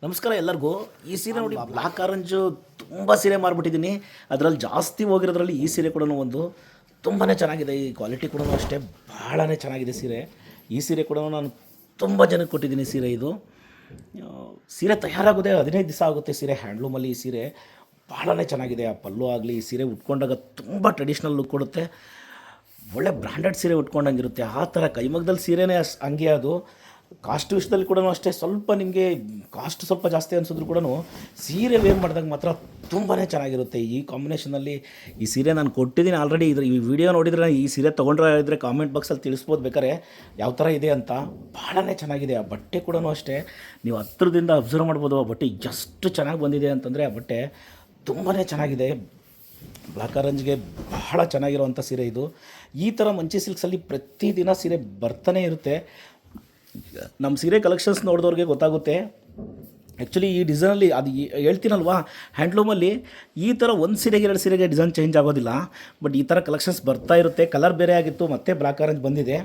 ನಮಸ್ಕಾರ ಎಲ್ಲರಿಗೂ. ಈ ಸೀರೆ ನೋಡಿ, ಬ್ಲ್ಯಾಕ್ ಆರೆಂಜು ತುಂಬ ಸೀರೆ ಮಾರ್ಬಿಟ್ಟಿದ್ದೀನಿ. ಅದರಲ್ಲಿ ಜಾಸ್ತಿ ಹೋಗಿರೋದ್ರಲ್ಲಿ ಈ ಸೀರೆ ಕೂಡ ಒಂದು ತುಂಬಾ ಚೆನ್ನಾಗಿದೆ. ಈ ಕ್ವಾಲಿಟಿ ಕೂಡ ಅಷ್ಟೇ ಭಾಳನೇ ಚೆನ್ನಾಗಿದೆ ಸೀರೆ. ಈ ಸೀರೆ ಕೂಡ ನಾನು ತುಂಬ ಜನಕ್ಕೆ ಕೊಟ್ಟಿದ್ದೀನಿ. ಸೀರೆ ಇದು ಸೀರೆ ತಯಾರಾಗೋದೇ 15 ದಿವಸ ಆಗುತ್ತೆ. ಸೀರೆ ಹ್ಯಾಂಡ್ಲೂಮಲ್ಲಿ ಈ ಸೀರೆ ಭಾಳನೇ ಚೆನ್ನಾಗಿದೆ. ಆ ಪಲ್ಲು ಆಗಲಿ, ಈ ಸೀರೆ ಉಟ್ಕೊಂಡಾಗ ತುಂಬ ಟ್ರೆಡಿಷ್ನಲ್ ಲುಕ್ ಕೊಡುತ್ತೆ. ಒಳ್ಳೆ ಬ್ರ್ಯಾಂಡೆಡ್ ಸೀರೆ ಉಟ್ಕೊಂಡಂಗಿರುತ್ತೆ. ಆ ಥರ ಕೈಮಗ್ಗದಲ್ಲಿ ಸೀರೆನೇ ಹಂಗೆ. ಅದು ಕಾಸ್ಟ್ ವಿಷಯದಲ್ಲಿ ಕೂಡ ಅಷ್ಟೇ. ಸ್ವಲ್ಪ ನಿಮಗೆ ಕಾಸ್ಟ್ ಸ್ವಲ್ಪ ಜಾಸ್ತಿ ಅನಿಸಿದ್ರು ಕೂಡ ಸೀರೆ ವೇರ್ ಮಾಡಿದಾಗ ಮಾತ್ರ ತುಂಬಾ ಚೆನ್ನಾಗಿರುತ್ತೆ. ಈ ಕಾಂಬಿನೇಷನಲ್ಲಿ ಈ ಸೀರೆ ನಾನು ಕೊಟ್ಟಿದ್ದೀನಿ ಆಲ್ರೆಡಿ. ಈ ವಿಡಿಯೋ ನೋಡಿದರೆ ಈ ಸೀರೆ ತೊಗೊಂಡ್ರೆ ಇದ್ದರೆ ಕಾಮೆಂಟ್ ಬಾಕ್ಸಲ್ಲಿ ತಿಳಿಸ್ಬೋದು ಬೇಕಾರೆ ಯಾವ ಥರ ಇದೆ ಅಂತ. ಭಾಳನೇ ಚೆನ್ನಾಗಿದೆ. ಆ ಬಟ್ಟೆ ಕೂಡ ಅಷ್ಟೇ, ನೀವು ಹತ್ರದಿಂದ ಅಬ್ಸರ್ವ್ ಮಾಡ್ಬೋದು. ಆ ಬಟ್ಟೆ ಎಷ್ಟು ಚೆನ್ನಾಗಿ ಬಂದಿದೆ ಅಂತಂದರೆ, ಆ ಬಟ್ಟೆ ತುಂಬಾ ಚೆನ್ನಾಗಿದೆ. ಬ್ಲ್ಯಾಕ್ ಆರೆಂಜ್ಗೆ ಬಹಳ ಚೆನ್ನಾಗಿರುವಂಥ ಸೀರೆ ಇದು. ಈ ಥರ ಮಂಚಿ ಸಿಲ್ಕ್ಸಲ್ಲಿ ಪ್ರತಿದಿನ ಸೀರೆ ಬರ್ತಾನೆ ಇರುತ್ತೆ. ನಮ್ಮ ಸೀರೆ ಕಲೆಕ್ಷನ್ಸ್ ನೋಡಿದವ್ರಿಗೆ ಗೊತ್ತಾಗುತ್ತೆ. ಆ್ಯಕ್ಚುಲಿ ಈ ಡಿಸೈನಲ್ಲಿ ಅದು ಹೇಳ್ತೀನಲ್ವಾ, ಹ್ಯಾಂಡ್ಲೂಮಲ್ಲಿ ಈ ಥರ ಒಂದು ಸೀರೆಗೆ 2 ಸೀರೆಗೆ ಡಿಸೈನ್ ಚೇಂಜ್ ಆಗೋದಿಲ್ಲ. ಬಟ್ ಈ ಥರ ಕಲೆಕ್ಷನ್ಸ್ ಬರ್ತಾ ಇರುತ್ತೆ. ಕಲರ್ ಬೇರೆ ಆಗಿತ್ತು, ಮತ್ತೆ ಬ್ಲ್ಯಾಕ್ ಆರೆಂಜ್ ಬಂದಿದೆ.